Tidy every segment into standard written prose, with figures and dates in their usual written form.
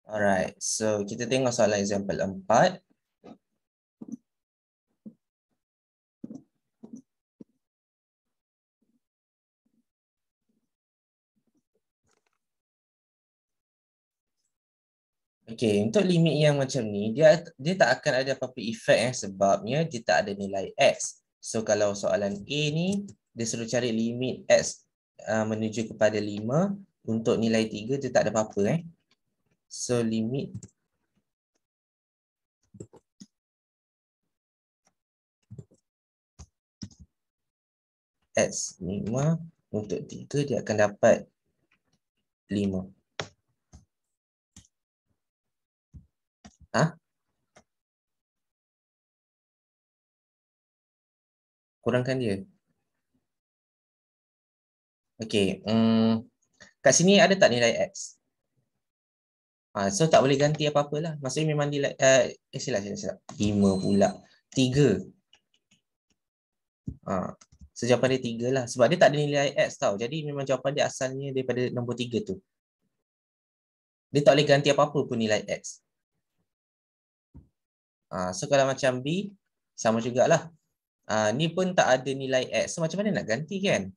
Alright, so kita tengok soalan example 4. Okay, untuk limit yang macam ni, dia tak akan ada apa-apa efek sebabnya dia tak ada nilai X. So kalau soalan A ni, dia suruh cari limit X menuju kepada 5 untuk nilai 3, dia tak ada apa-apa. So limit X 5 untuk 3, dia akan dapat 5. Ha? Kurangkan dia. Okay, kat sini ada tak nilai X? So tak boleh ganti apa-apa lah. Maksudnya memang nilai, silap. 5 pula. 3. So jawapan dia 3 lah. Sebab dia tak ada nilai X tau. Jadi memang jawapan dia asalnya daripada nombor 3 tu. Dia tak boleh ganti apa-apa pun nilai X. So kalau macam B, sama jugalah. Ni pun tak ada nilai X. So macam mana nak ganti kan?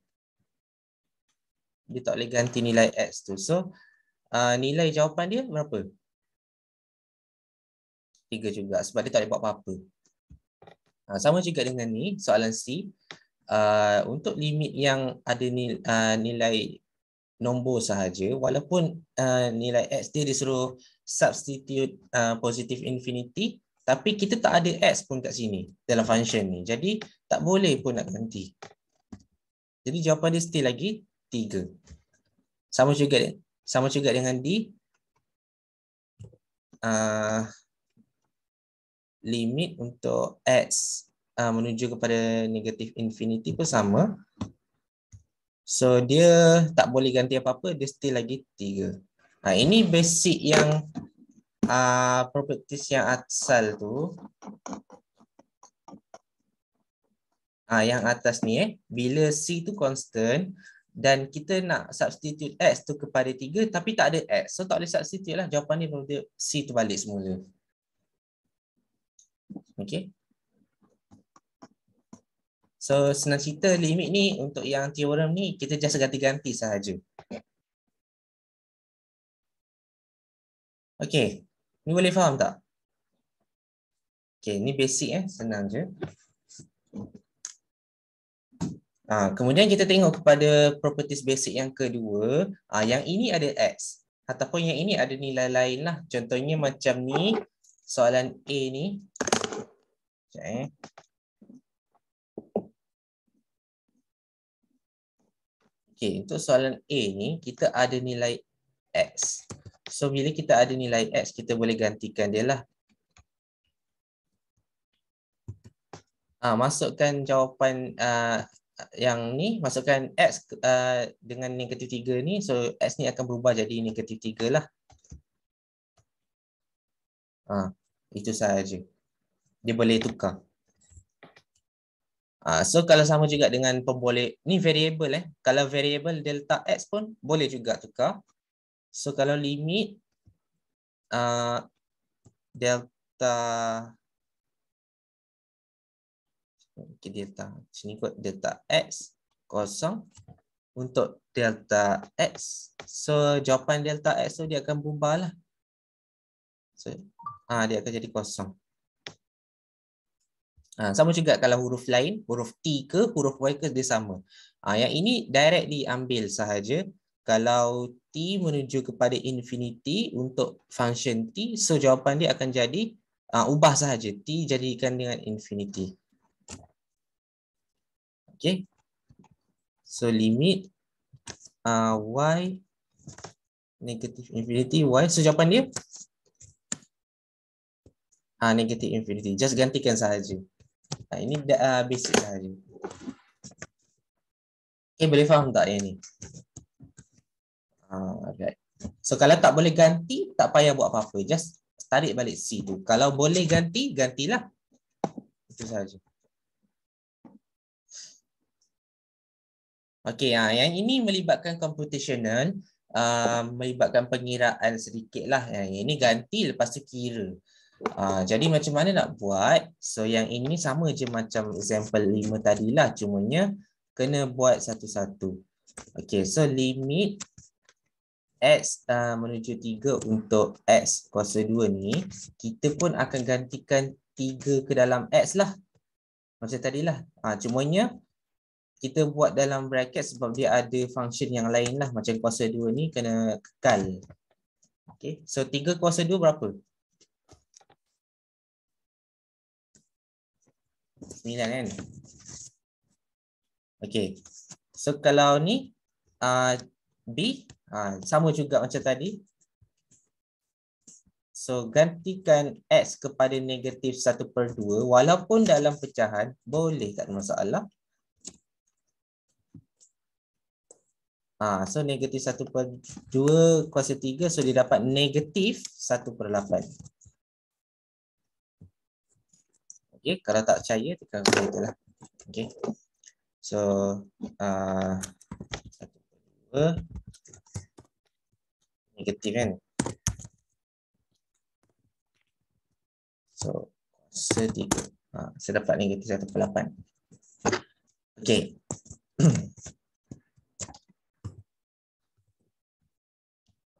Dia tak boleh ganti nilai X tu. So nilai jawapan dia berapa? 3 juga. Sebab dia tak boleh buat apa-apa. Sama juga dengan ni, soalan C. Untuk limit yang ada nilai nombor sahaja, walaupun nilai X dia disuruh substitute positive infinity, tapi kita tak ada X pun kat sini dalam function ni. Jadi tak boleh pun nak ganti. Jadi jawapan dia still lagi 3. Sama juga dengan D. Limit untuk X menuju kepada negatif infinity pun sama. So dia tak boleh ganti apa-apa, dia still lagi 3. Ini basic yang properties yang asal tu. Yang atas ni bila C tu constant dan kita nak substitute X tu kepada 3 tapi tak ada X. So tak boleh substitute lah, jawapan dia C tu balik semula. Okay. So senang cerita limit ni untuk yang teorem ni kita just ganti-ganti sahaja. Okay. Ni boleh faham tak? Okay, ni basic senang je. Kemudian kita tengok kepada properties basic yang kedua. Yang ini ada X. Ataupun yang ini ada nilai lain lah. Contohnya macam ni. Soalan A ni. Sekejap Okay, untuk soalan A ni kita ada nilai X. So bila kita ada nilai X, kita boleh gantikan dia lah. Masukkan jawapan yang ni, masukkan X dengan negatif 3 ni. So X ni akan berubah jadi negatif 3 lah. Itu sahaja. Dia boleh tukar. So kalau sama juga dengan pemboleh, ni variable Kalau variable delta X pun boleh juga tukar. So kalau limit delta sini kot delta X kosong untuk delta X. So jawapan delta X tu dia akan berubah lah. So dia akan jadi kosong. Sama juga kalau huruf lain, huruf T ke huruf Y ke dia sama. Yang ini direct diambil sahaja. Kalau T menuju kepada infinity untuk function T, so jawapan dia akan jadi ubah sahaja. T jadikan dengan infinity. Okay. So limit Y negative infinity Y. So jawapan dia negative infinity. Just gantikan sahaja. Ini basic sahaja. Okay, boleh faham tak yang ni? Right. So kalau tak boleh ganti, tak payah buat apa-apa. Just tarik balik C tu. Kalau boleh ganti, gantilah. Itu sahaja. Okay, yang ini melibatkan computational. melibatkan pengiraan sedikit lah. Yang ini ganti lepas tu kira. Jadi macam mana nak buat? So yang ini sama je macam example 5 tadilah. Cumanya kena buat satu-satu. Okay, so limit X menuju 3 untuk X kuasa 2 ni, kita pun akan gantikan 3 ke dalam X lah. Macam tadilah. Cumanya kita buat dalam bracket sebab dia ada function yang lain lah. Macam kuasa 2 ni kena kekal. Okay. So 3 kuasa 2 berapa? 9 kan? Okay. So kalau ni B sama juga macam tadi. So gantikan X kepada negatif 1/2 walaupun dalam pecahan boleh, tak ada masalah. So negatif 1/2 kuasa 3, so dia dapat negatif 1/8. Okay, kalau tak percaya tekan itulah. Okay. So 1/2 negatif kan. So kuasa 3. Saya dapat negatif 1/8. Okay.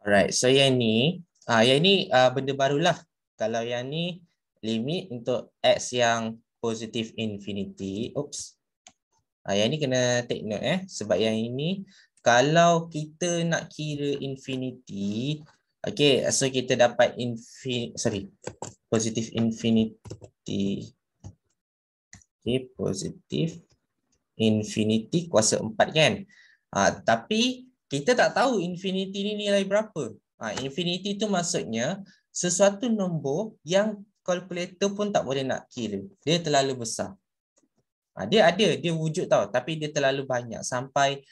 Alright, so yang ni benda barulah. Kalau yang ni limit untuk X yang positif infinity. Oops. Yang ni kena take note sebab yang ini kalau kita nak kira infinity, okay, so kita dapat positif infinity. Okay, positif infinity kuasa 4 kan. Tapi kita tak tahu infinity ni nilai berapa. Infinity tu maksudnya sesuatu nombor yang kalkulator pun tak boleh nak kira. Dia terlalu besar. Dia wujud tau, tapi dia terlalu banyak sampai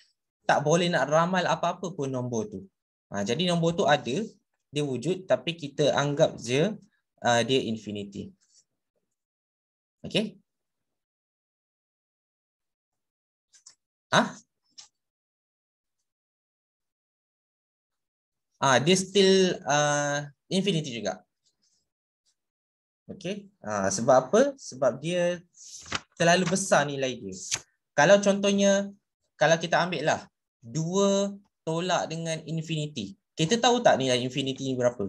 tak boleh nak ramal apa-apa pun nombor tu. Jadi nombor tu ada, dia wujud, tapi kita anggap je dia infinity. Okay? Dia still infinity juga. Okay. Sebab apa? Sebab dia terlalu besar nilai dia. Kalau contohnya, kalau kita ambil lah 2 tolak dengan infinity. Kita tahu tak nilai infinity ni berapa?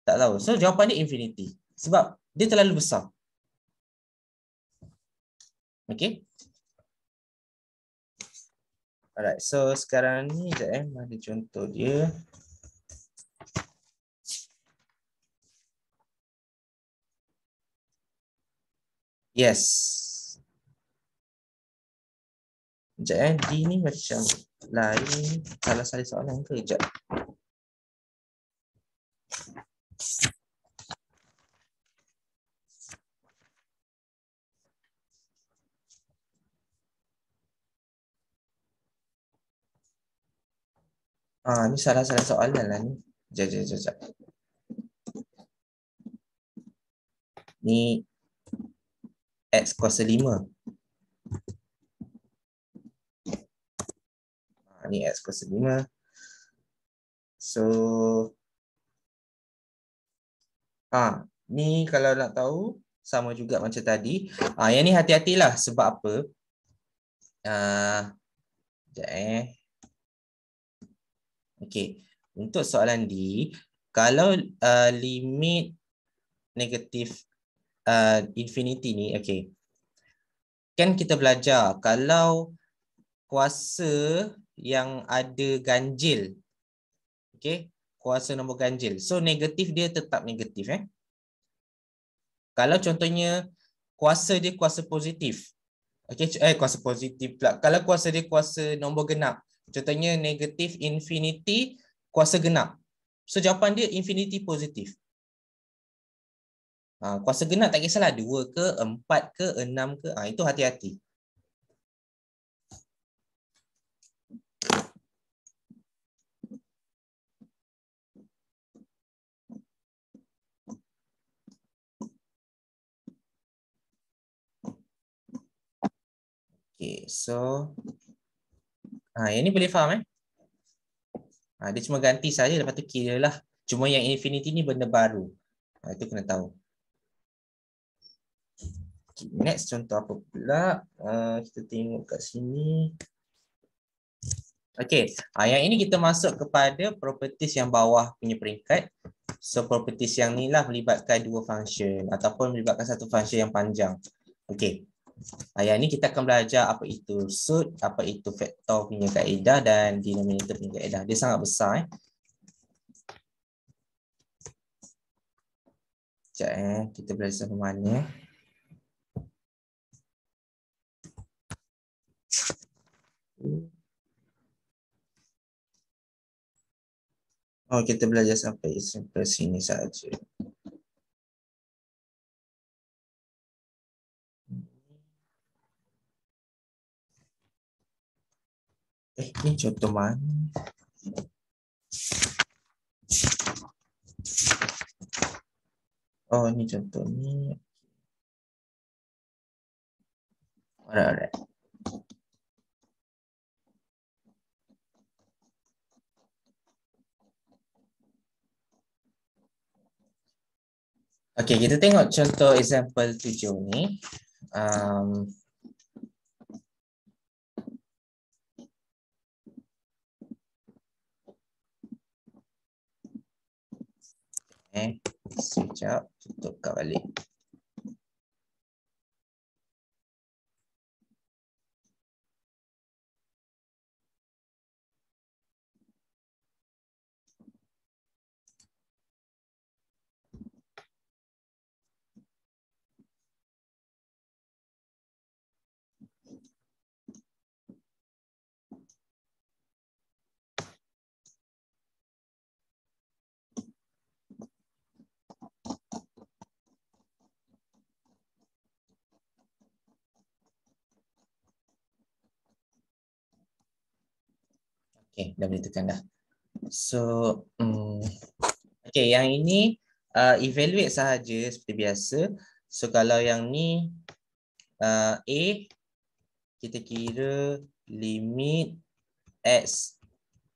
Tak tahu. So jawapan dia infinity. Sebab dia terlalu besar. Okay. Alright. So sekarang ni ada contoh dia. Yes. Sekejap D ni macam lain. Salah soalan ke? Sekejap. Ni salah soalan lah ni. Sekejap. Ni X kuasa 5. Ni X kuasa 5. So ni kalau nak tahu sama juga macam tadi. Yang ni hati-hatilah sebab apa? Sekejap Okey, untuk soalan D, kalau limit negatif infinity ni, okey. Kan kita belajar kalau kuasa yang ada ganjil, okey, kuasa nombor ganjil. So negatif dia tetap negatif Kalau contohnya kuasa dia kuasa positif. Okey, kuasa positif pula. Kalau kuasa dia kuasa nombor genap. Contohnya negatif infinity kuasa genap. So jawapan dia infinity positif. Kuasa genap tak kisahlah 2 ke, 4 ke, 6 ke. Itu hati-hati. Okay, so yang ni boleh faham Dia cuma ganti saja, lepas tu kira lah. Cuma yang infinity ni benda baru. Itu kena tahu. Okay, next contoh apa pula? Kita tengok kat sini. Okey, yang ini kita masuk kepada properties yang bawah punya peringkat. So, properties yang ni lah melibatkan dua function ataupun melibatkan satu function yang panjang. Okey, yang ni kita akan belajar apa itu suit, apa itu vektor punya kaedah dan denominator punya kaedah. Dia sangat besar. Sekejap kita belajar sampai mana. Oh, kita belajar sampai sini saja. Ini contoh mana? Oh, ini contoh ni. Alright. Okey, kita tengok contoh example 7 ni. Sekejap, tutup kat balik. Okay, dah boleh tekan dah. So, okay, yang ini evaluate sahaja seperti biasa. So, kalau yang ni A, kita kira limit X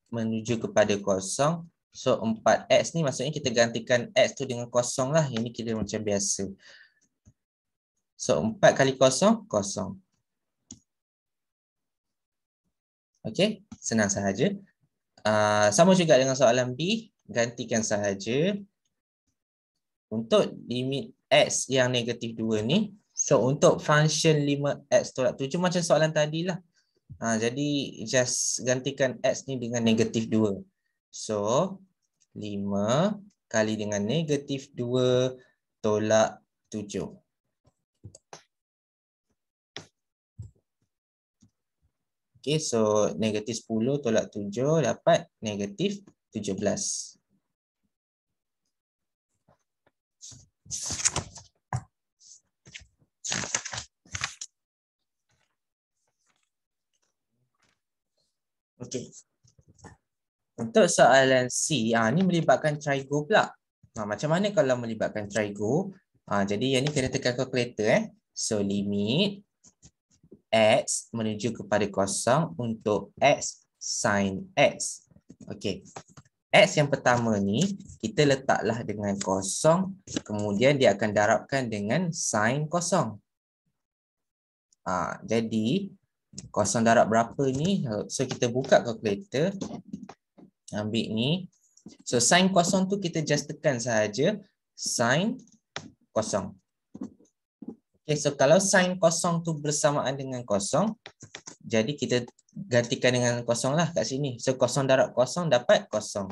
menuju kepada kosong. So, 4X ni maksudnya kita gantikan X tu dengan kosong lah. Ini kira macam biasa. So, 4 kali kosong, kosong. Okay, senang sahaja. Sama juga dengan soalan B, gantikan sahaja. Untuk limit X yang negatif 2 ni, so untuk function 5X tolak 7 macam soalan tadi lah. Jadi just gantikan X ni dengan negatif 2. So 5 kali dengan negatif 2 tolak 7. Okay, so negatif 10 tolak 7 dapat negatif 17. Okey. Untuk soalan C, ni melibatkan trigo pula. Macam mana kalau melibatkan trigo? Jadi yang ni kena tekan calculator. So limit X menuju kepada kosong untuk X sin X. Okey. X yang pertama ni kita letaklah dengan kosong, kemudian dia akan darabkan dengan sin kosong. Jadi kosong darab berapa ni? So kita buka calculator. Ambil ni. So sin kosong tu kita just tekan sahaja sin kosong. Okay, so kalau sin kosong tu bersamaan dengan kosong, jadi kita gantikan dengan kosong lah kat sini. So kosong darab kosong dapat kosong.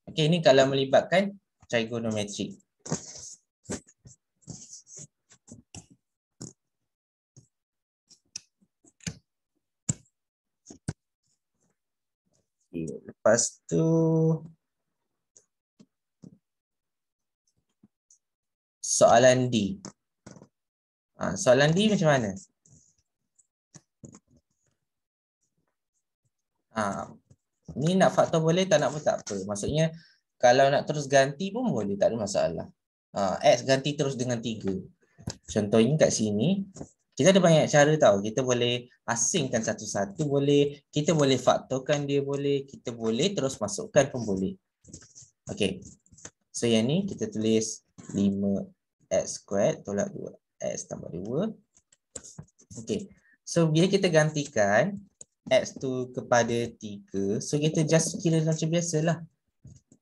Okay, ini kalau melibatkan trigonometri. Okay, lepas tu soalan D. Soalan D macam mana? Ni nak faktor boleh, tak nak pun tak apa. Maksudnya kalau nak terus ganti pun boleh, tak ada masalah. X ganti terus dengan 3. Contohnya kat sini Kita ada banyak cara tau. Kita boleh asingkan satu-satu boleh. Kita boleh faktorkan dia boleh. Kita boleh terus masukkan pun boleh. Okay. So yang ni kita tulis 5x squared tolak 2x tambah 2. Okay. So bila kita gantikan x tu kepada 3. So kita just kira macam biasalah.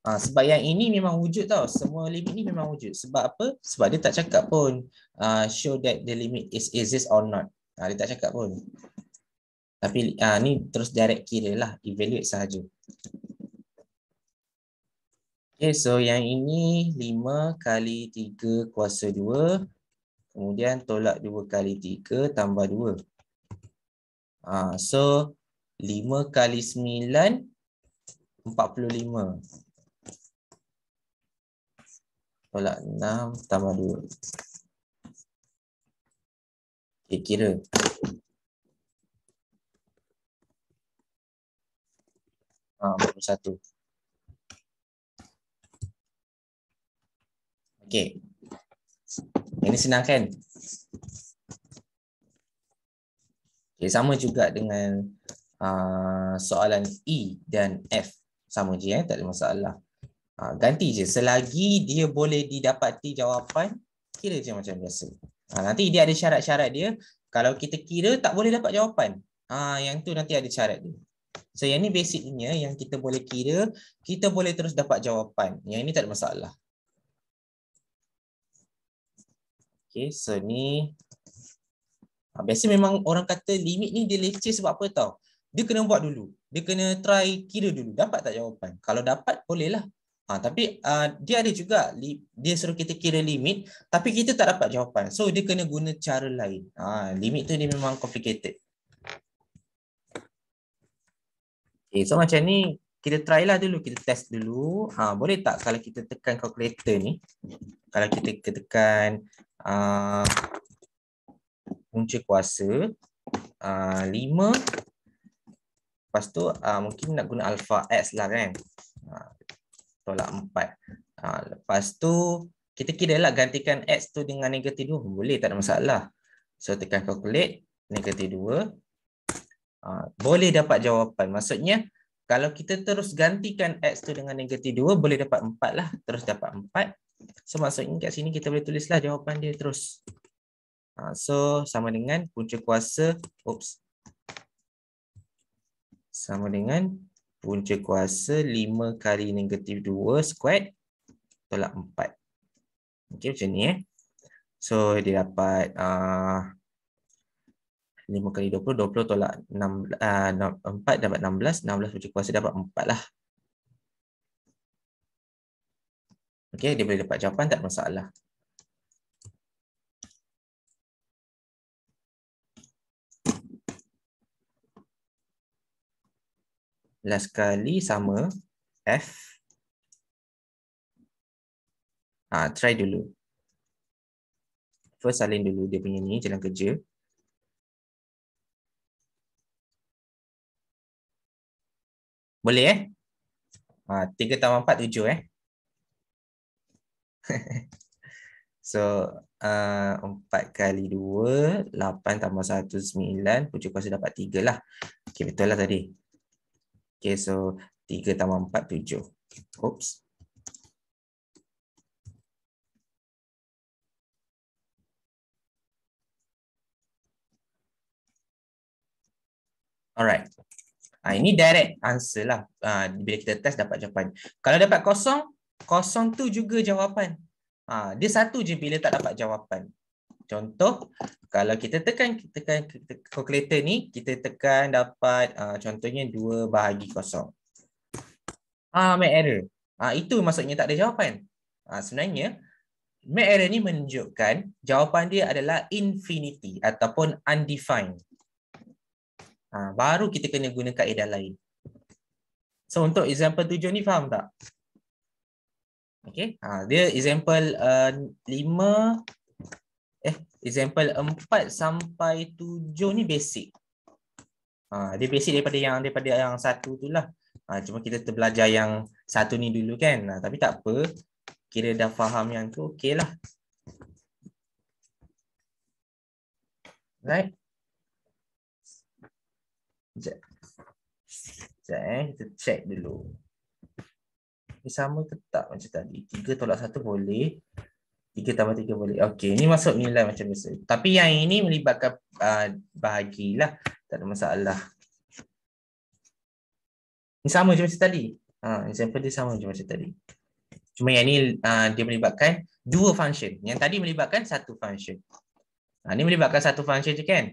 Sebab yang ini memang wujud tau. Semua limit ni memang wujud. Sebab apa? Sebab dia tak cakap pun show that the limit is exist or not. Dia tak cakap pun. Tapi ni terus direct kira lah. Evaluate sahaja. Okay, so yang ini 5 kali 3 kuasa 2. Kemudian tolak 2 kali 3 tambah 2. So 5 kali 9, 45. Tolak 6 tambah 2. Okay, kira. Satu. Okay. Ini senang kan? Okay, sama juga dengan soalan E dan F. Sama je, tak ada masalah. Ganti je. Selagi dia boleh didapati jawapan, kira je macam biasa. Nanti dia ada syarat-syarat dia. Kalau kita kira tak boleh dapat jawapan. Yang tu nanti ada syarat dia. So yang ni basicnya yang kita boleh kira, kita boleh terus dapat jawapan. Yang ini tak ada masalah. Okay, so ni biasa memang orang kata limit ni dia leceh sebab apa tau? Dia kena buat dulu. Dia kena try kira dulu. Dapat tak jawapan? Kalau dapat, bolehlah. Tapi dia ada juga, dia suruh kita kira limit, tapi kita tak dapat jawapan. So, dia kena guna cara lain. Limit tu dia memang complicated. Okay, so macam ni, kita try lah dulu. Kita test dulu. Boleh tak kalau kita tekan calculator ni? Kalau kita tekan punca kuasa 5. Lepas tu mungkin nak guna alpha x lah kan. Tolak 4. Lepas tu kita kira lah gantikan x tu dengan negatif 2. Boleh, tak ada masalah. So tekan calculate, negatif 2. Boleh dapat jawapan. Maksudnya kalau kita terus gantikan x tu dengan negatif 2, boleh dapat 4 lah. Terus dapat 4. So maksudnya kat sini kita boleh tulislah jawapan dia terus. So sama dengan punca kuasa, sama dengan punca kuasa 5 kali negatif 2 squared tolak 4. Okey, macam ni So dia dapat 5 kali 20, 20 tolak 6, 4 dapat 16, 16 punca kuasa dapat 4 lah. Okey, dia boleh dapat jawapan, tak masalah. Last kali sama F. Try dulu. First salin dulu dia punya ni jalan kerja. Boleh 3 tambah 4, 7 So 4 kali 2, 8 tambah 1, 9. Punca kuasa dapat 3 lah. Okay, betul lah tadi. Okay, so 3 tambah 4, 7. Alright. Ini direct answer lah. Bila kita test dapat jawapan. Kalau dapat kosong, kosong tu juga jawapan. Dia satu je bila tak dapat jawapan. Contoh, kalau kita tekan calculator ni, kita tekan dapat contohnya 2 bahagi kosong. Make error. Itu maksudnya tak ada jawapan. Sebenarnya, make error ni menunjukkan jawapan dia adalah infinity ataupun undefined. Baru kita kena guna kaedah lain. So untuk example 7 ni faham tak? Okay. Dia example 4 sampai 7 ni basic. Dia basic daripada yang satu tu lah. Cuma kita terbelajar yang satu ni dulu kan. Tapi tak apa. Kira dah faham yang tu, okey lah. Right? Sekejap. Sekejap kita check dulu. Ini sama ke tak macam tadi? 3 tolak 1 boleh. 3 tambah 3 boleh. Okey, ini masuk nilai macam biasa. Tapi yang ini melibatkan bahagilah. Tak ada masalah. Ini sama je macam tadi. Example dia sama je macam tadi. Cuma yang ni dia melibatkan dua function. Yang tadi melibatkan satu function. Ini melibatkan satu function je kan?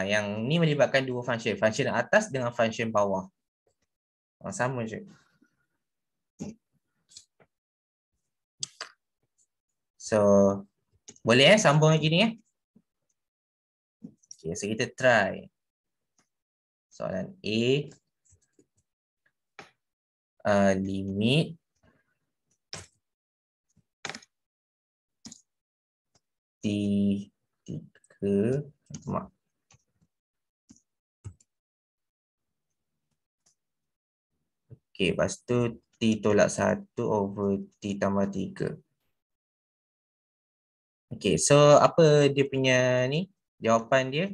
Yang ni melibatkan dua function. Function atas dengan function bawah. Sama je. So, boleh sambung lagi ni Okay, so kita try. Soalan A. Limit T3 Okay, lepas tu T tolak 1 over T tambah 3. Okay, so apa dia punya ni? Jawapan dia?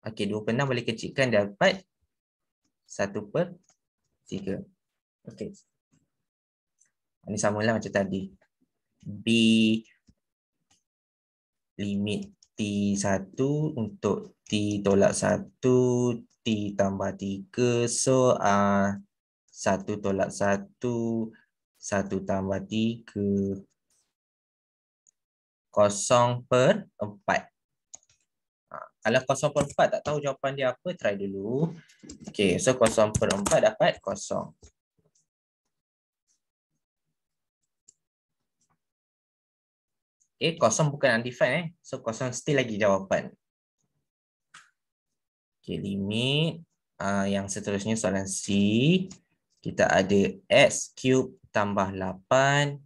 Okay, 2/6 boleh kecilkan dapat 1/3. Okay. Ini samalah macam tadi. B limit T1 untuk T tolak 1, T tambah 3. So, 1 tolak 1, 1 tambah 3. 0/4. Kalau 0/4 tak tahu jawapan dia apa, try dulu. Okay, so 0/4 dapat 0. Okay, 0 bukan undefined. So 0 still lagi jawapan. Okay, limit. Yang seterusnya soalan C. Kita ada X cube tambah 8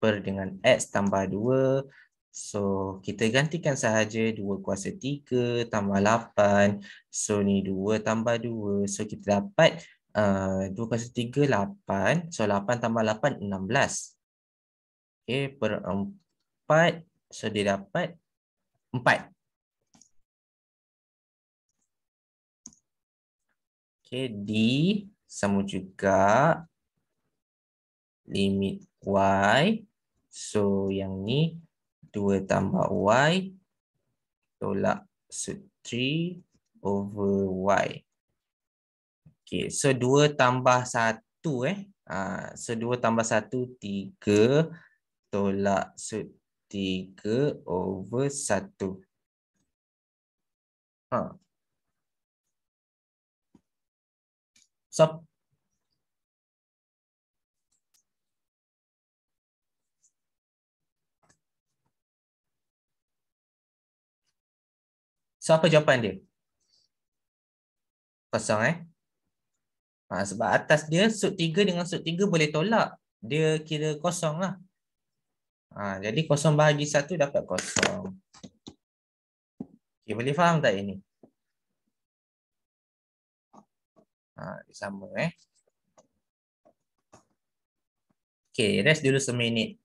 per dengan X tambah 2. So, kita gantikan sahaja 2 kuasa 3 tambah 8. So, ni 2 tambah 2. So, kita dapat 2 kuasa 3, 8. So, 8 tambah 8, 16. Okay, per 4. So, dia dapat 4. Okay, D sama juga limit Y. So, yang ni 2 tambah Y tolak 3 over Y. Okay, so 2 tambah 1 so 2 tambah 1, 3 tolak 3 over 1. So, apa jawapan dia? Kosong sebab atas dia sud 3 dengan sud 3 boleh tolak. Dia kira kosong lah. Jadi kosong bahagi 1 dapat kosong. Okay, boleh faham tak ini? Sama Okay, rest dulu seminit.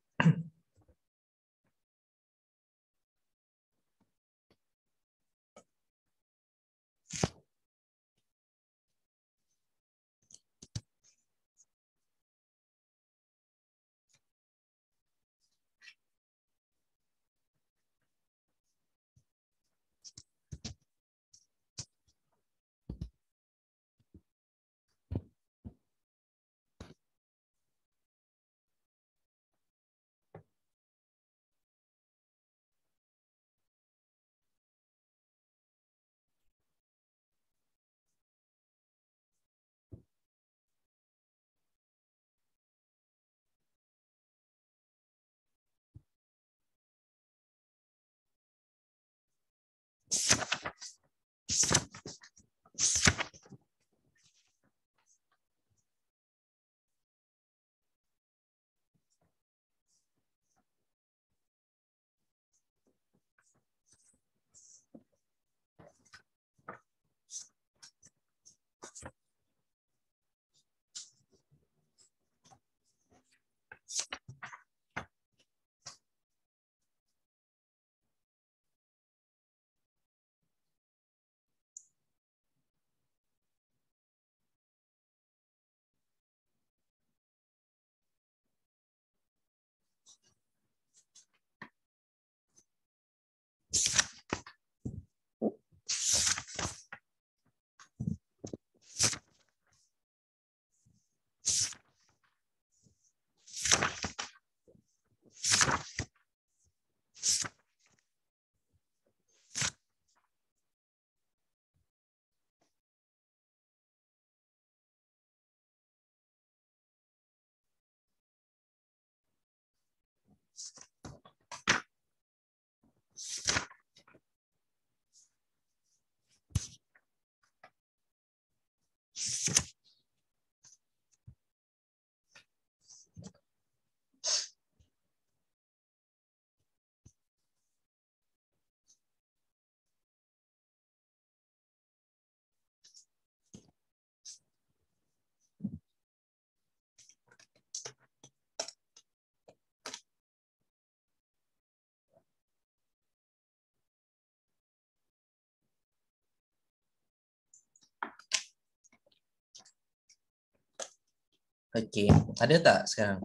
Okey, ada tak sekarang?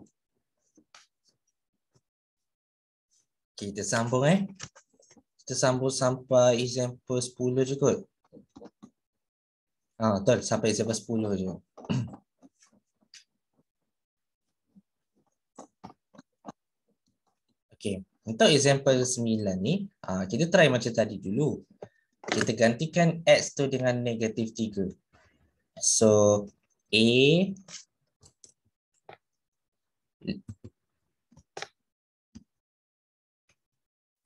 Okay, kita sambung Kita sambung sampai example 10 je kot. Betul, sampai example 10 je. Okey, untuk example 9 ni, kita try macam tadi dulu. Kita gantikan X tu dengan negatif 3. So, A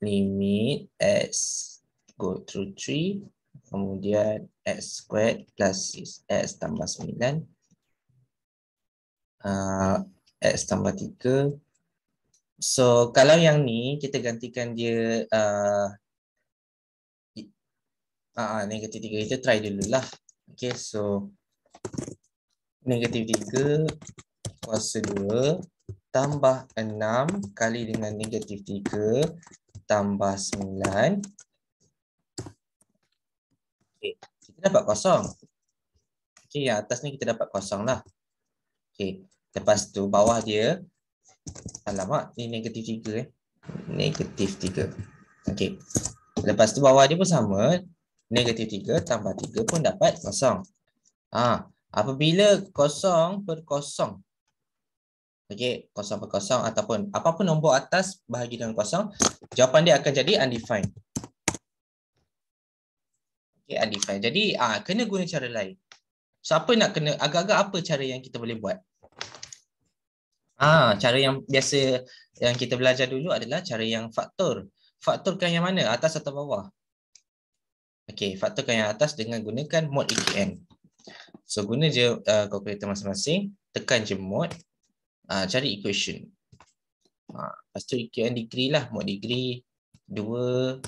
limit X go through 3, kemudian X squared plus 6X tambah 9, X tambah 3. So, kalau yang ni, kita gantikan dia negatif 3. Kita try dululah. Okay, so negatif 3 kuasa 2 tambah 6 kali dengan negatif 3 tambah 9. Okay, kita dapat kosong. Okay, yang atas ni kita dapat kosong lah. Okay, lepas tu bawah dia, alamak, ni negatif 3 negatif 3. Okay, lepas tu bawah dia pun sama, negatif 3 tambah 3 pun dapat kosong. Apabila kosong per kosong, okey, kosong per kosong ataupun apapun nombor atas bahagi dengan kosong, jawapan dia akan jadi undefined. Okey, undefined. Jadi kena guna cara lain. So apa nak kena, agak-agak apa cara yang kita boleh buat? Cara yang biasa yang kita belajar dulu adalah cara yang faktor. Faktorkan yang mana? Atas atau bawah? Okey, faktorkan yang atas dengan gunakan mod EKN. So guna je kalkulator masing-masing, tekan je mod, cari equation. Lepas tu EKN degree lah, mod degree 2.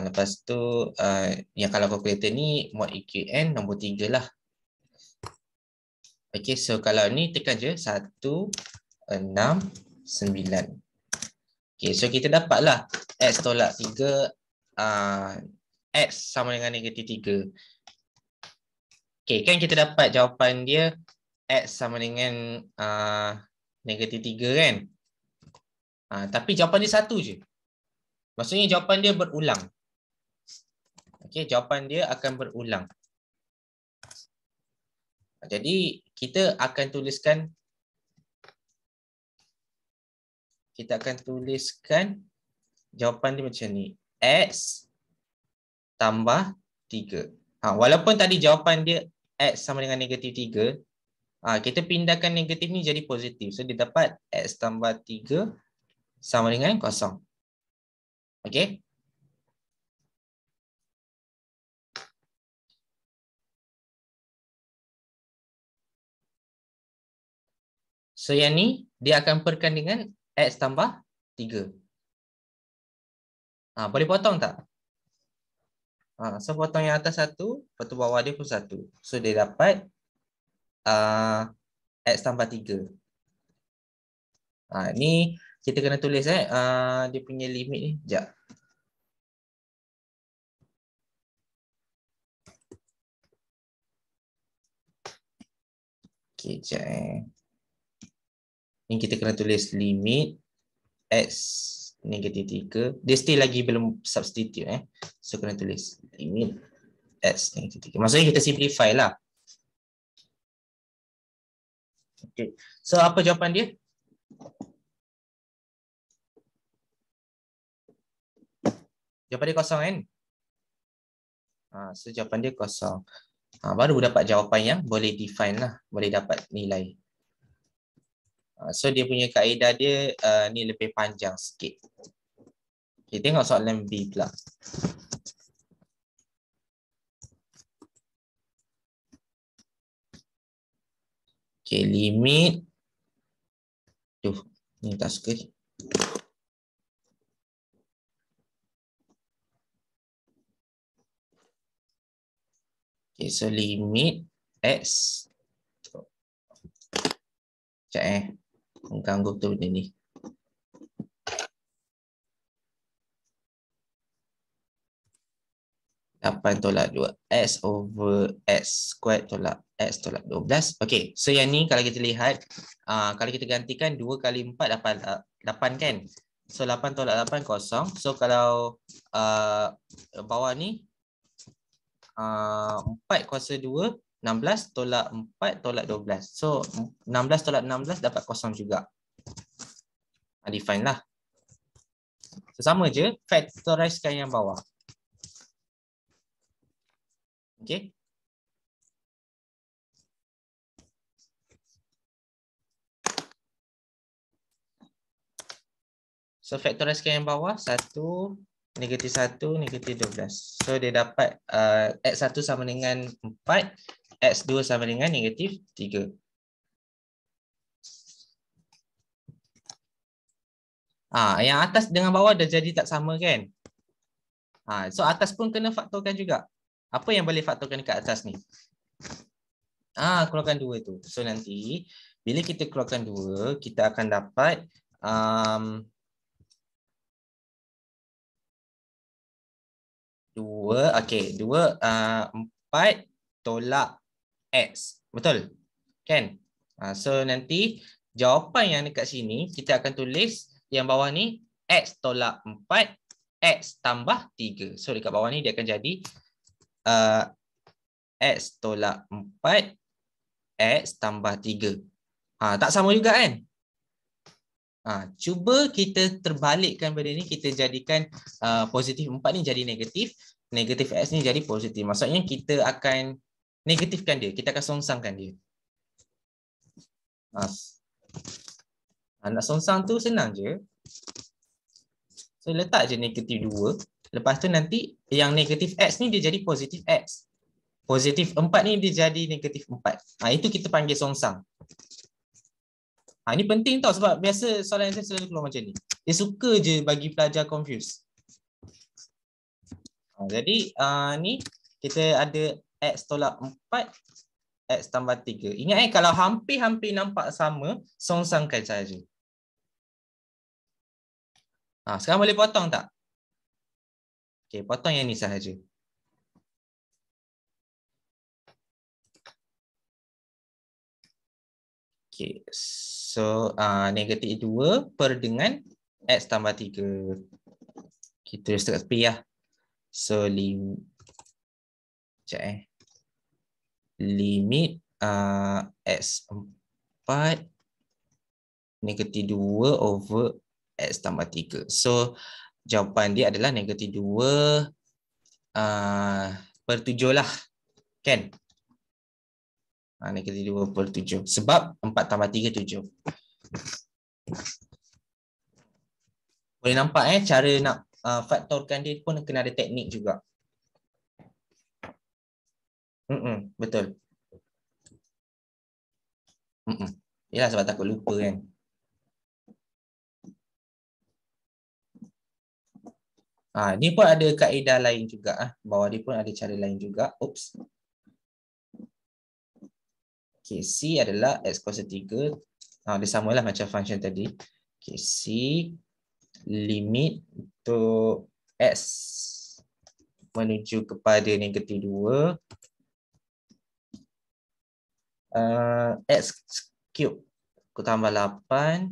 Lepas tu yang kalau kalkulator ni mod EKN nombor 3 lah. Okey, so kalau ni tekan je 1, 6, 9. Okey, so kita dapatlah X tolak 3, X sama dengan negatif 3. Okey, kan kita dapat jawapan dia X sama dengan negatif 3 kan? Tapi jawapan dia satu je. Maksudnya jawapan dia berulang. Okey, jawapan dia akan berulang. Jadi kita akan tuliskan jawapan dia macam ni. X tambah 3. Walaupun tadi jawapan dia X sama dengan negatif 3, kita pindahkan negatif ni jadi positif. So dia dapat X tambah 3 sama dengan kosong. Okey? So yang ni dia akan perkan dengan X tambah 3. Boleh potong tak? So potong yang atas 1, lepas tu bawah dia pun 1. So dia dapat X tambah 3. Ni kita kena tulis dia punya limit ni. Sekejap. Okay, sekejap Ni kita kena tulis limit X negatif 3. Dia still lagi belum substitute So kena tulis limit X negatif 3. Maksudnya kita simplify lah. Okay. So apa jawapan dia? Jawapan dia kosong kan? So jawapan dia kosong. Baru dapat jawapan yang boleh define lah. Boleh dapat nilai. So dia punya kaedah dia ni lebih panjang sikit. Okay, tengok soalan B pula. Okay, limit. Ni tak suka. Okay, so limit X. Sekejap mengganggu betul benda ni. Lapan tolak 2 X over X squared tolak X tolak 12. Okay, so yang ni kalau kita lihat, kalau kita gantikan 2 kali 4 dapat 8 kan. So 8 tolak 8 kosong. So kalau bawah ni 4 kuasa 2, 16 tolak 4 tolak 12. So 16 tolak 16 dapat kosong juga. Define lah. So, sama je, factorizekan yang bawah. Okay. So factorizekan yang bawah, 1, negatif 1, negatif 12. So dia dapat X1 sama dengan 4, X2 sama dengan negatif 3. Yang atas dengan bawah dah jadi tak sama kan? So atas pun kena faktorkan juga. Apa yang boleh faktorkan dekat atas ni? Keluarkan 2 tu. So nanti bila kita keluarkan 2, kita akan dapat 2, okey, 2 4 tolak X. Betul? Kan? So nanti jawapan yang dekat sini kita akan tulis yang bawah ni X tolak 4 X tambah 3. So dekat bawah ni dia akan jadi X tolak 4 X tambah 3. Tak sama juga kan? Cuba kita terbalikkan benda ni, kita jadikan positif 4 ni jadi negatif, negatif X ni jadi positif. Maksudnya kita akan negatifkan dia, kita akan songsangkan dia. Nak songsang tu senang je. So letak je negatif 2. Lepas tu nanti yang negatif X ni dia jadi positif X. Positif 4 ni dia jadi negatif 4. Itu kita panggil songsang. Ini penting tau sebab biasa soalan saya selalu keluar macam ni. Dia suka je bagi pelajar confuse. Jadi ni kita ada X tolak 4, X tambah 3. Ingat kalau hampir-hampir nampak sama, songsangkan saja. Sekarang boleh potong tak? Okey, potong yang ni sahaja. Okey, so negatif 2 per dengan X tambah 3. Kita tulis dekat tepi lah. So limit X4 negatif 2 over X tambah 3. So jawapan dia adalah negatif 2 per 7 lah. Kan? Negatif 2 per 7. Sebab 4 tambah 3, 7. Boleh nampak cara nak faktorkan dia pun kena ada teknik juga. Betul. Yalah sebab takut lupa kan. Ni pun ada kaedah lain juga. Bawah dia pun ada cara lain juga. Oops. Okay, C adalah X kuasa 3. Dia samalah macam function tadi. Okay, C limit untuk X menuju kepada negatif 2. X cube aku tambah 8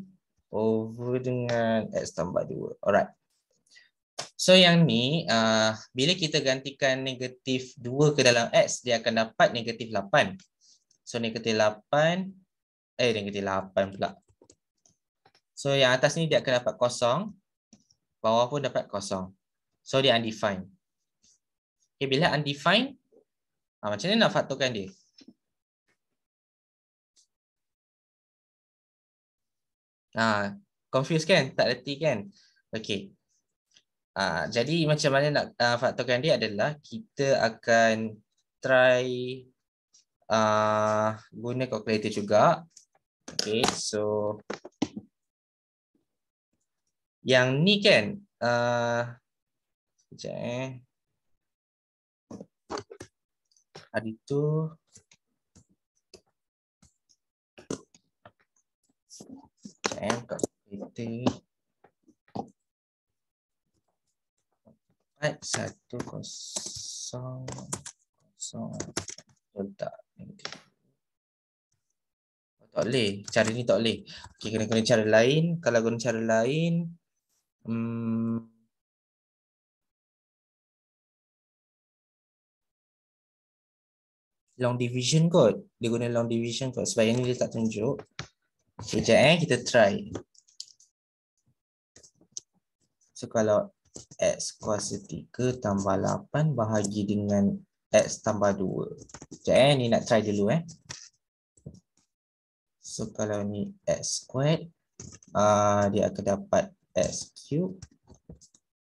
over dengan X tambah 2. Alright. So yang ni, bila kita gantikan negatif 2 ke dalam X, dia akan dapat negatif 8. So negatif 8, negatif 8 pula. So yang atas ni dia akan dapat kosong, bawah pun dapat kosong. So dia undefined. Okay, bila undefined, macam mana nak faktorkan dia? Confused kan? Tak reti kan? Okey. Jadi macam mana nak faktorkan dia adalah kita akan try guna calculator juga. Okay, so yang ni kan, sekejap hari tu calculator 4100 tak boleh, cara ni tak boleh. Okay, kena guna cara lain. Kalau guna cara lain, long division kot. Dia guna long division kot. Sebab yang ni dia tak tunjuk. Sekejap kita try. So kalau X kuasa 3 tambah 8 bahagi dengan X tambah 2. Sekejap ni nak try dulu . So kalau ni X squared, dia akan dapat X cube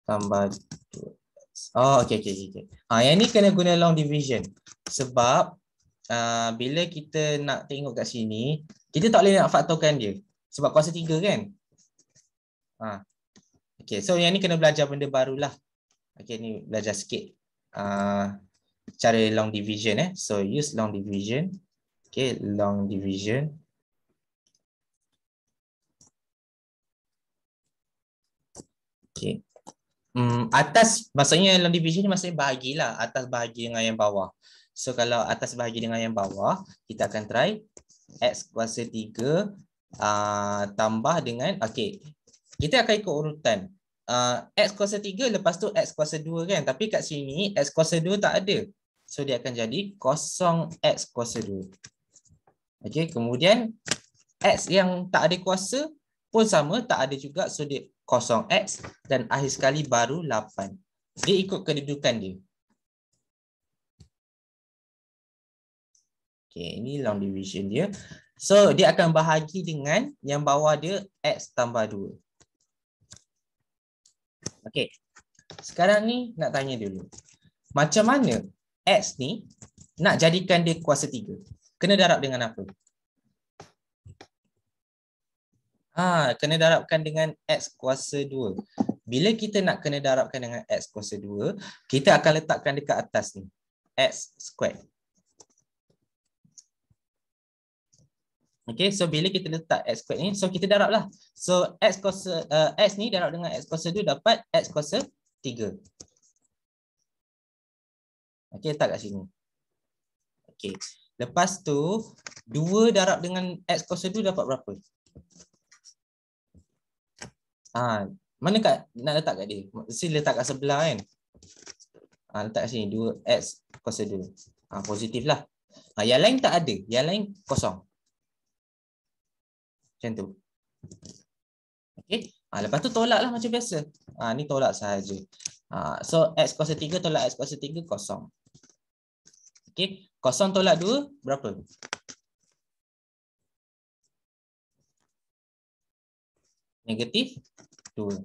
tambah 2X. Okay. Yang ni kena guna long division. Sebab bila kita nak tengok kat sini, kita tak boleh nak faktorkan dia. Sebab kuasa 3 kan? Okay, so yang ni kena belajar benda barulah. Okay, ni belajar sikit cara long division . So use long division. Okay, long division. Okay. Atas maksudnya long division ni maksudnya bahagilah. Atas bahagi dengan yang bawah. So kalau atas bahagi dengan yang bawah, kita akan try X kuasa 3 tambah dengan, okay, kita akan ikut urutan. X kuasa 3 lepas tu X kuasa 2 kan. Tapi kat sini X kuasa 2 tak ada. So dia akan jadi kosong X kuasa 2. Okay, kemudian X yang tak ada kuasa pun sama, tak ada juga. So dia kosong X dan akhir sekali baru 8. Dia ikut kedudukan dia. Okay, ini long division dia. So dia akan bahagi dengan yang bawah dia X tambah 2. Okay, sekarang ni nak tanya dulu. Macam mana X ni nak jadikan dia kuasa 3? Kena darab dengan apa? Kena darabkan dengan X kuasa 2. Bila kita nak kena darabkan dengan X kuasa 2, kita akan letakkan dekat atas ni. X squared. Okay, so bila kita letak X squared ni, so kita darab lah. So X ni darab dengan X kuasa 2 dapat X kuasa 3. Okay, letak kat sini. Okay, lepas tu 2 darab dengan X kuasa 2 dapat berapa? Mana nak letak kat dia? Mesti letak kat sebelah kan? Letak kat sini 2X kuasa 2. Positif lah. Yang lain tak ada. Yang lain kosong. Macam tu. Okay. Lepas tu tolak lah macam biasa. Ni tolak sahaja. So X kuasa 3 tolak X kuasa 3 kosong. Okay. Kosong tolak 2 berapa? Negatif 2.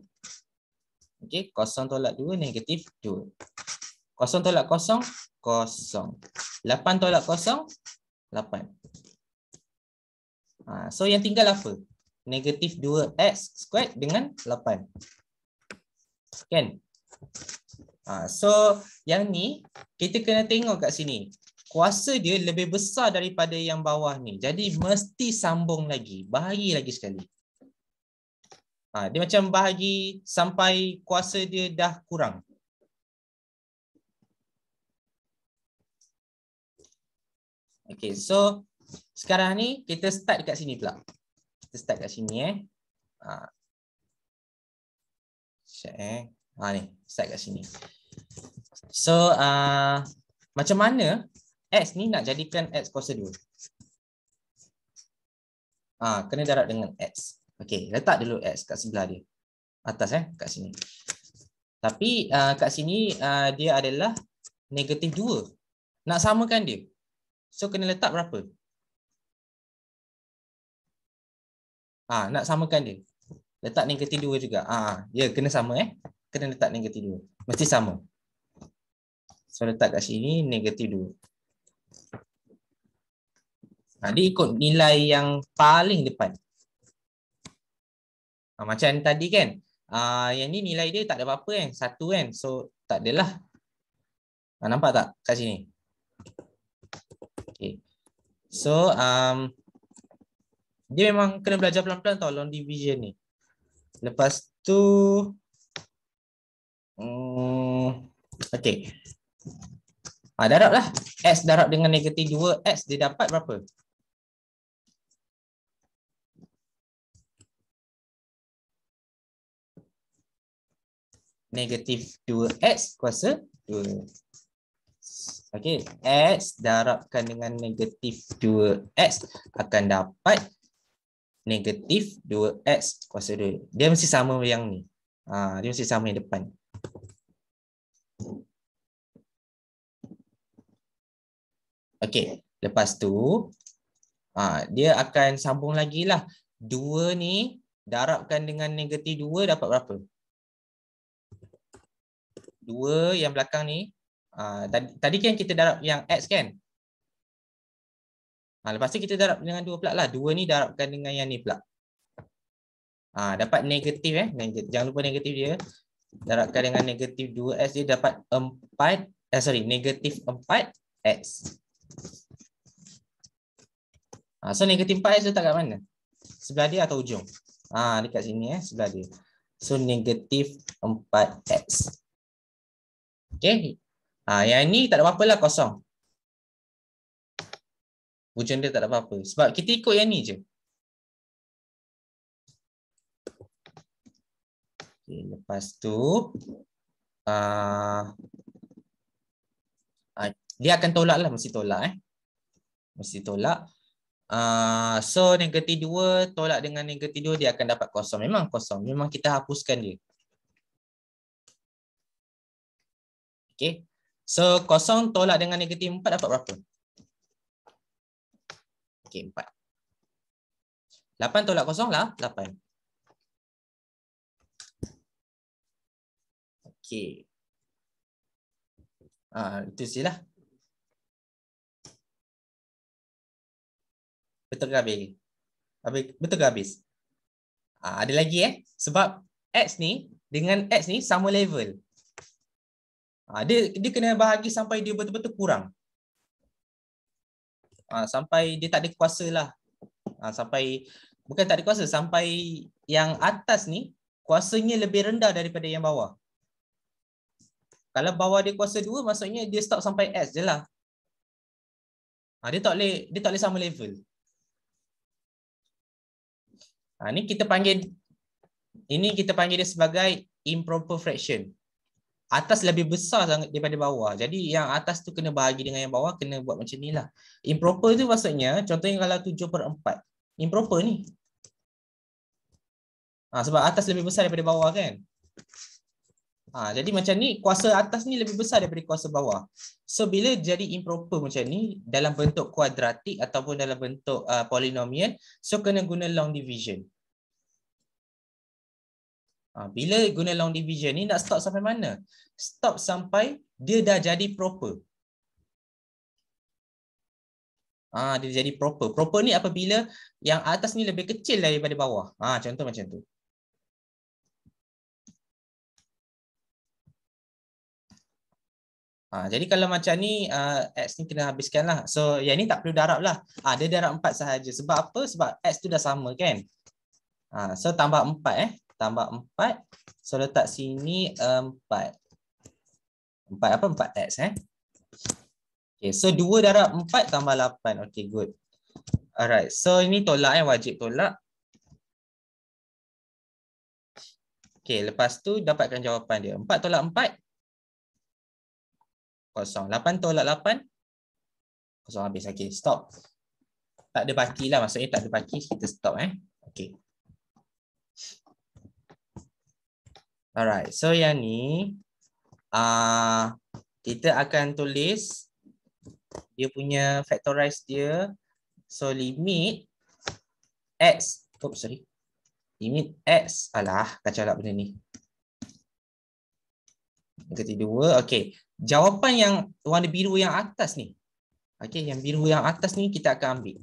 Okay. Kosong tolak 2 negatif 2. Kosong tolak kosong, kosong. 8 tolak kosong, 8. So yang tinggal apa? Negatif 2X squared dengan 8. Kan? So yang ni kita kena tengok kat sini. Kuasa dia lebih besar daripada yang bawah ni. Jadi mesti sambung lagi. Bahagi lagi sekali. Dia macam bahagi sampai kuasa dia dah kurang. Okay, so sekarang ni kita start dekat sini pula. Kita start kat sini ni, start kat sini. So macam mana X ni nak jadikan X kuasa 2? Kena darab dengan X. Okay, letak dulu X kat sebelah dia. Atas kat sini. Tapi kat sini dia adalah negatif 2. Nak samakan dia. So kena letak berapa? Nak samakan dia. Letak negatif 2 juga. Ya, kena sama Kena letak negatif 2. Mesti sama. So, letak kat sini negatif 2. Dia ikut nilai yang paling depan. Macam tadi kan. Yang ni nilai dia tak ada apa-apa kan. 1 kan. So, tak adalah. Nampak tak kat sini? Okay. So, dia memang kena belajar pelan-pelan tau long division ni. Lepas tu, okay. Darab lah. X darab dengan negatif 2X, dia dapat berapa? Negatif 2X kuasa 2. Okay, X darabkan dengan negatif 2X akan dapat negatif 2X kuasa 2. Dia mesti sama yang ni. Dia mesti sama yang depan. Okay, lepas tu dia akan sambung lagi lah. 2 ni darabkan dengan negatif 2 dapat berapa? 2 yang belakang ni. Tadi kan kita darab yang X kan? Lepas tu kita darab dengan 2 pula lah. 2 ni darabkan dengan yang ni pula. Dapat negatif Jangan lupa negatif dia. Darabkan dengan negatif 2X dia dapat 4. Negatif 4X. So negatif 4X letak kat mana? Sebelah dia atau ujung? Dekat sini sebelah dia. So negatif 4X. Okay. Yang ni tak ada apa-apa lah, kosong. Ujung dia tak ada apa-apa. Sebab kita ikut yang ni je. Okay, lepas tu dia akan tolak lah. Mesti tolak Mesti tolak. So negatif 2 tolak dengan negatif 2 dia akan dapat kosong. Memang kosong. Memang kita hapuskan dia. Okay. So kosong tolak dengan negatif 4 dapat berapa? Okay, 4. 8 tolak kosong lah 8. Okay. Itu silah. Betul ke habis? Betul ke habis? Ada lagi sebab X ni dengan X ni sama level. Dia kena bahagi sampai dia betul-betul kurang. Sampai dia tak ada kuasa lah. Sampai bukan tak ada kuasa, sampai yang atas ni kuasanya lebih rendah daripada yang bawah. Kalau bawah dia kuasa 2, maksudnya dia stop sampai S je lah. Dia tak boleh sama level. Ini kita panggil dia sebagai improper fraction. Atas lebih besar sangat daripada bawah. Jadi yang atas tu kena bahagi dengan yang bawah, kena buat macam ni lah. Improper tu maksudnya, contohnya kalau 7/4. Improper ni. Sebab atas lebih besar daripada bawah kan. Jadi macam ni, kuasa atas ni lebih besar daripada kuasa bawah. So bila jadi improper macam ni, dalam bentuk kuadratik ataupun dalam bentuk polinomial, so kena guna long division. Bila guna long division ni nak stop sampai mana? Stop sampai dia dah jadi proper. Dia jadi proper. Proper ni apabila yang atas ni lebih kecil daripada bawah. Contoh macam tu. Jadi kalau macam ni, X ni kena habiskan lah. So yang ni tak perlu darab lah. Dia darab 4 sahaja. Sebab apa? Sebab X tu dah sama kan. So tambah 4 Tambah 4. So letak sini 4. 4 apa? 4X Okay, so 2 darab 4 tambah 8. Okay, good. Alright, so ini tolak wajib tolak. Okay, lepas tu dapatkan jawapan dia. 4 tolak 4. Kosong. 8 tolak 8. Kosong habis. Okay, stop. Tak ada baki lah. Maksudnya tak ada baki. Kita stop Okay. Alright, so yang ni kita akan tulis dia punya factorize dia. So limit X. Oops, sorry. limit X. Alah, kacau lah benda ni. Negatif 2. Okey. Jawapan yang warna biru yang atas ni. Okey, yang biru yang atas ni kita akan ambil.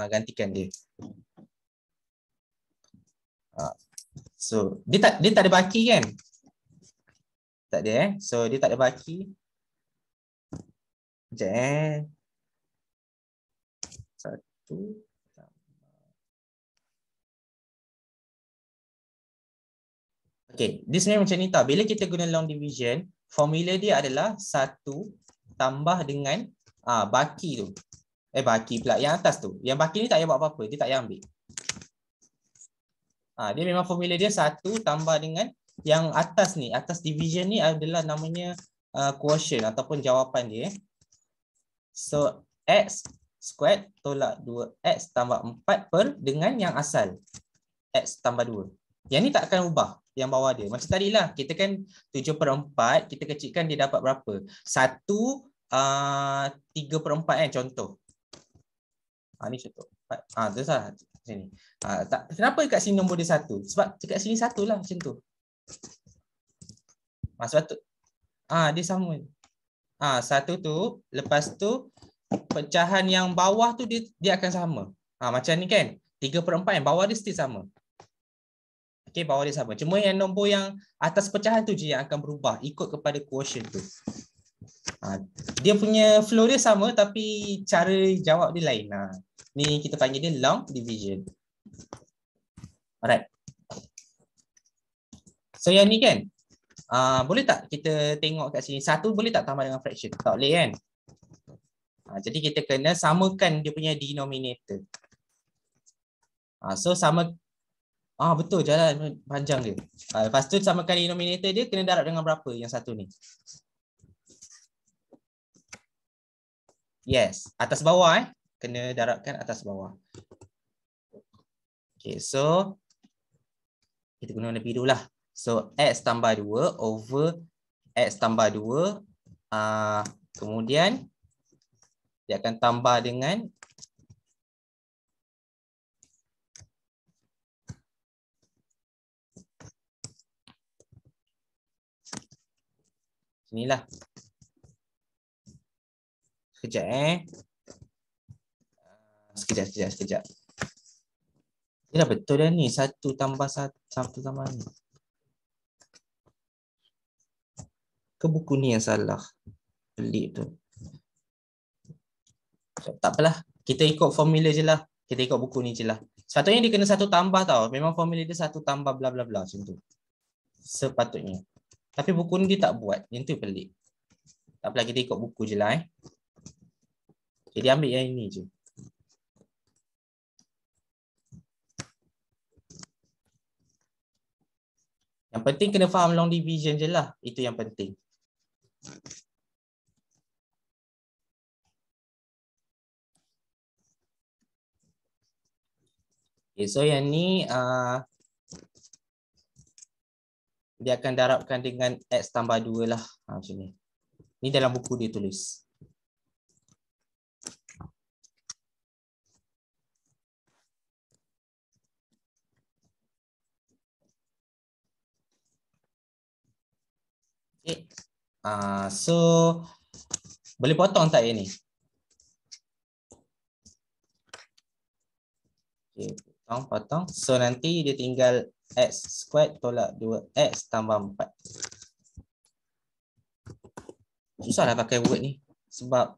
Gantikan dia. So, dia tak ada baki kan? Tak ada So, dia tak ada baki. Sekejap Satu. Okay, dia sebenarnya macam ni tau. Bila kita guna long division, formula dia adalah 1 tambah dengan baki tu. Baki pula. Yang atas tu. Yang baki ni tak payah buat apa-apa. Dia tak payah ambil. Dia memang formula dia 1 tambah dengan yang atas ni. Atas division ni adalah namanya quotient ataupun jawapan dia. So, X squared tolak 2X tambah 4 per dengan yang asal. X tambah 2. Yang ni tak akan ubah. Yang bawah dia. Macam tadi lah. Kita kan 7/4. Kita kecilkan dia dapat berapa? 1 3/4 kan contoh. Ni contoh. Itu salah. Sini. Kenapa kat sini nombor dia 1? Sebab dekat sini 1 lah macam tu. Sebab tu. Dia sama. 1 tu. Lepas tu pecahan yang bawah tu dia akan sama. Macam ni kan. 3/4 yang bawah dia still sama. Okey, bawah dia sama. Cuma yang nombor yang atas pecahan tu je yang akan berubah ikut kepada quotient tu. Dia punya flow dia sama tapi cara jawab dia lain. Ni kita panggil dia long division. Alright. So yang ni kan. Boleh tak kita tengok kat sini. 1 boleh tak tambah dengan fraction? Tak boleh kan? Jadi kita kena samakan dia punya denominator. So sama. Betul, jalan panjang dia. Lepas tu samakan denominator dia kena darab dengan berapa yang satu ni? Yes, atas bawah kena darabkan atas bawah. Okay, so kita guna warna biru lah. So X tambah 2 over X tambah 2. Kemudian dia akan tambah dengan inilah. Sekejap Sekejap. Dia dah betul dah ni. 1 tambah 1 tambah ni. Ke buku ni yang salah? Pelik tu. Tak apalah. Kita ikut formula je lah. Kita ikut buku ni je lah. Sepatutnya dia kena 1 tambah tau. Memang formula dia 1 tambah bla bla bla macam tu. Sepatutnya. Tapi buku ni dia tak buat. Yang tu pelik. Tak apalah, kita ikut buku je lah Jadi ambil yang ini je. Yang penting kena faham long division je lah. Itu yang penting. Okay, so yang ni dia akan darabkan dengan X tambah 2 lah. Macam ni. Ni dalam buku dia tulis. Okay. So boleh potong tak yang ni? Okay, potong. So nanti dia tinggal X squared tolak 2X tambah 4. Susahlah pakai word ni. Sebab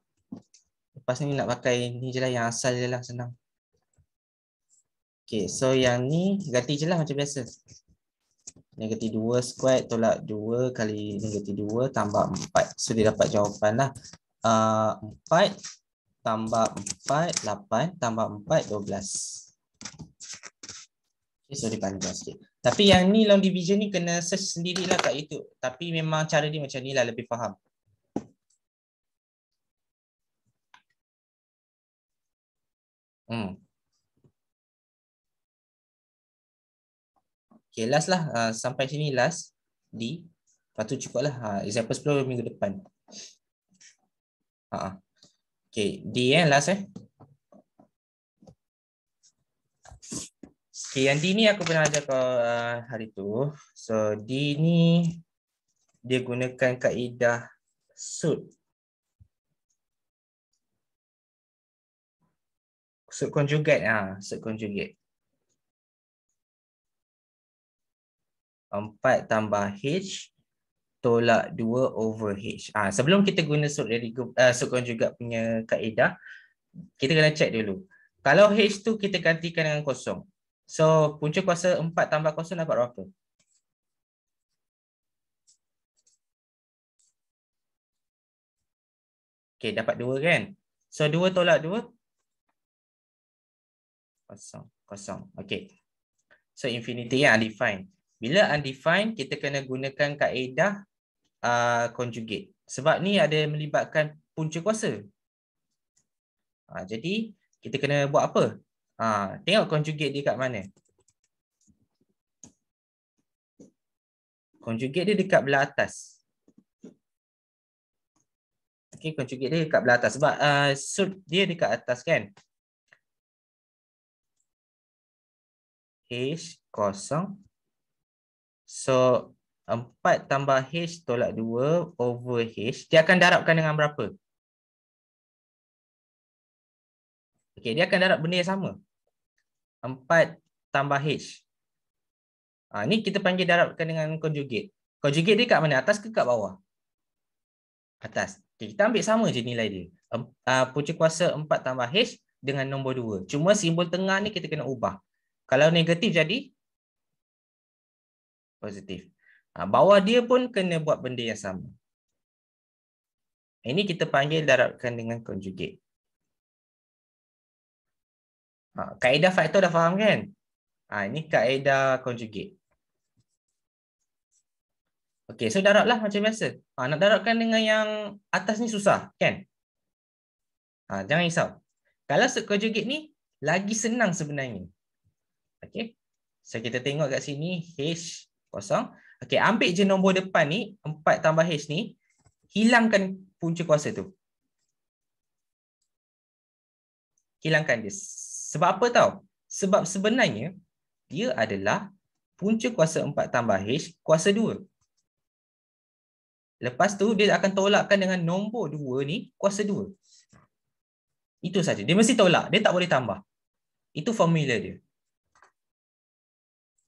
lepas ni nak pakai ni je lah, yang asal je lah, senang. Okay, so yang ni ganti je lah macam biasa. Negatif 2 squared tolak 2 kali negatif 2 tambah 4. So dia dapat jawapan lah. 4 tambah 4, 8 tambah 4, 12. Okay, so dia panjang sikit. Tapi yang ni long division ni kena search sendirilah kat YouTube. Tapi memang cara dia macam ni lah, lebih faham. Okay, last lah. Sampai sini last. D. Lepas tu cukup lah. Example 10 minggu depan. Okay, D last Okay, yang D ni aku pernah ajar kau hari tu. So D ni dia gunakan kaedah suit. Suit conjugate. Suit conjugate. 4 tambah H tolak 2 over H. Sebelum kita guna suit conjugate punya kaedah, kita kena check dulu. Kalau H tu kita gantikan dengan kosong. So, punca kuasa 4 tambah kosong dapat berapa? Okay, dapat 2 kan? So, 2 tolak 2? Kosong. Kosong. Okay. So, infinity yang undefined. Bila undefined, kita kena gunakan kaedah conjugate. Sebab ni ada melibatkan punca kuasa. Jadi, kita kena buat apa? Tengok conjugate dia kat mana. Conjugate dia dekat belah atas. Okay, conjugate dia dekat belah atas. Sebab suit dia dekat atas kan. H kosong. So, 4 tambah H tolak 2 over H. Dia akan darabkan dengan berapa? Okay, dia akan darab benda yang sama. 4 tambah H. Ni kita panggil darabkan dengan conjugate. Conjugate dia kat mana? Atas ke kat bawah? Atas. Okay, kita ambil sama je nilai dia. Punca kuasa 4 tambah H dengan nombor 2. Cuma simbol tengah ni kita kena ubah. Kalau negatif jadi positif. Bawah dia pun kena buat benda yang sama. Ini kita panggil darabkan dengan conjugate. Kaedah faktor dah faham kan? Ini kaedah conjugate. Okey, so darablah macam biasa. Nak darabkan dengan yang atas ni susah kan? Jangan risau. Kalau conjugate ni lagi senang sebenarnya. Okey. So kita tengok kat sini H kosong. Okey, ambil je nombor depan ni 4 tambah H ni, hilangkan punca kuasa tu. Hilangkan dia. Sebab apa tau? Sebab sebenarnya dia adalah punca kuasa 4 tambah H kuasa 2. Lepas tu dia akan tolakkan dengan nombor 2 ni kuasa 2. Itu saja. Dia mesti tolak. Dia tak boleh tambah. Itu formula dia.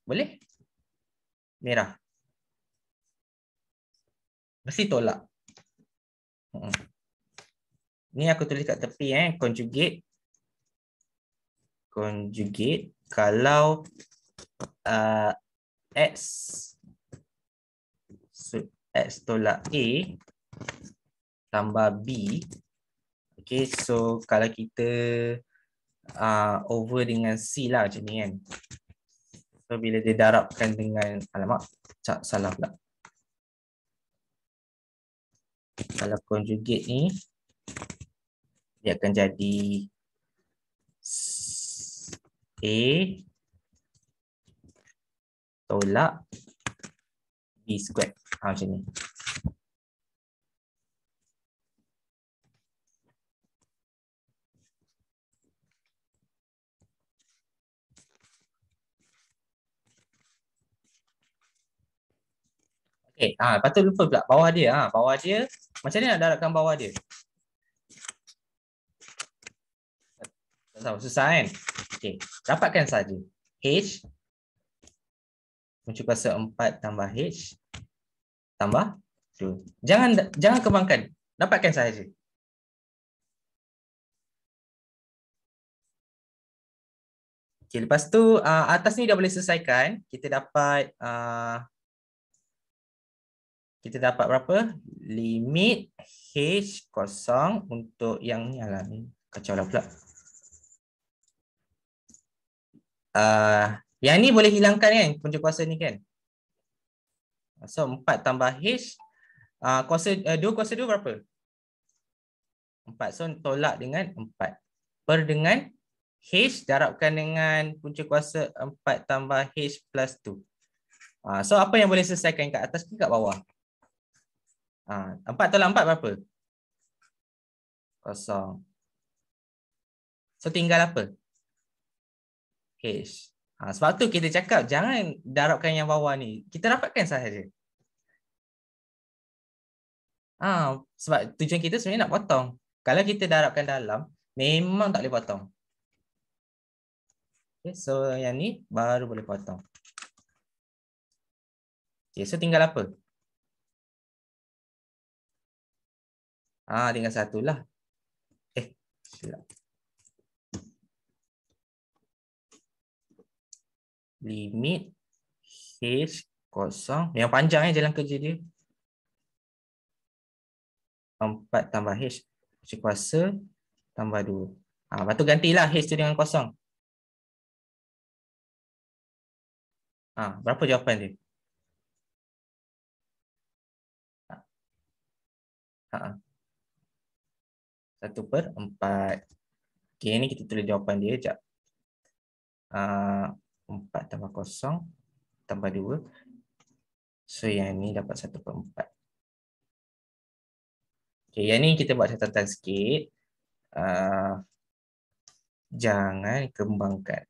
Boleh? Merah. Mesti tolak. Ni aku tulis kat tepi conjugate. Conjugate kalau X tolak A tambah B. Okay, so kalau kita over dengan C lah macam ni kan. So bila dia darabkan dengan, alamak, salah pula. Kalau conjugate ni, dia akan jadi A tolak B squared. Macam ni. Okay, patut lupa pula bawah dia. Bawah dia, macam ni nak darabkan bawah dia? Tak tahu, susah kan? Okay, dapatkan saja. H, punca kuasa 4 tambah H, tambah 2. Jangan kembangkan, dapatkan saja. Okay, lepas tu, atas ni dah boleh selesaikan. Kita dapat berapa? Limit H kosong untuk yang ni. Alah, ni kacau lah pula. Yang ni boleh hilangkan kan? Punca kuasa ni kan? So, 4 tambah H. 2 kuasa 2 berapa? 4. So, tolak dengan 4. Per dengan H darabkan dengan punca kuasa 4 tambah H plus 2. So, apa yang boleh selesaikan kat atas ke kat bawah? 4 tolak 4 berapa? Kosong. So, tinggal apa? H. Sebab tu kita cakap jangan darabkan yang bawah ni. Kita dapatkan sahaja. Sebab tujuan kita sebenarnya nak potong. Kalau kita darabkan dalam, memang tak boleh potong. Okay, so yang ni baru boleh potong. Okay, so tinggal apa? Tinggal satu lah. Silap. Limit H kosong. Yang panjang jalan kerja dia. 4 tambah H. H kuasa tambah 2. Lepas tu gantilah H tu dengan kosong. Berapa jawapan dia? 1/4. Okay, ni kita tulis jawapan dia sekejap. 4 tambah kosong tambah 2. So yang ni dapat 1/4. Okay, yang ni kita buat catatan sikit. Jangan kembangkan.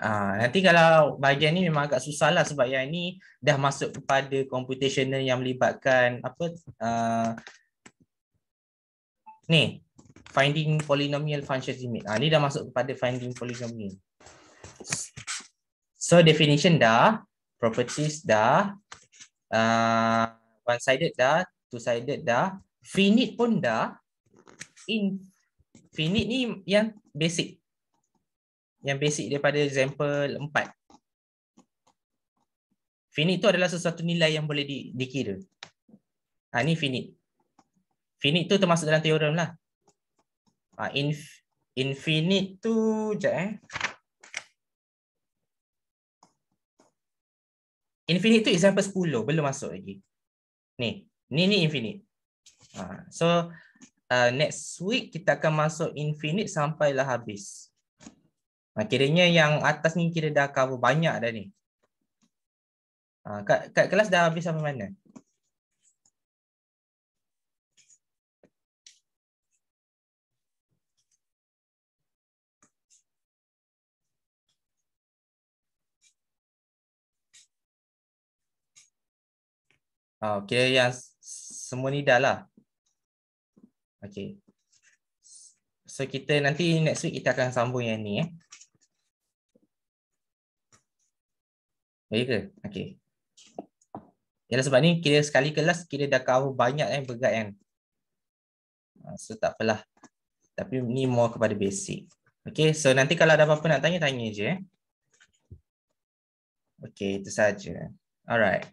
Nanti kalau bahagian ni memang agak susah lah sebab yang ni dah masuk kepada computational yang melibatkan apa ni finding polynomial function limit. Ni dah masuk kepada finding polynomial. So definition dah, properties dah, one-sided dah, two-sided dah, finite pun dah. Infinite ni yang basic. Yang basic daripada example 4. Finite tu adalah sesuatu nilai yang boleh dikira. Ni finite. Finite tu termasuk dalam teorem lah. Infinite tu sekejap Infinite tu example 10 belum masuk lagi. Ni infinite. So next week kita akan masuk infinite sampailah habis. Kiranya yang atas ni kira dah cover banyak dah ni. Kat kelas dah habis sampai mana? Kira yang semua ni dah lah. Okay. So kita nanti next week kita akan sambung yang ni. Baik ke? Okay. Yalah sebab ni kira sekali kelas kira dah cover banyak berat kan. So tak apalah. Tapi ni more kepada basic. Okay, so nanti kalau ada apa-apa nak tanya, tanya je. Okay, itu saja. Alright.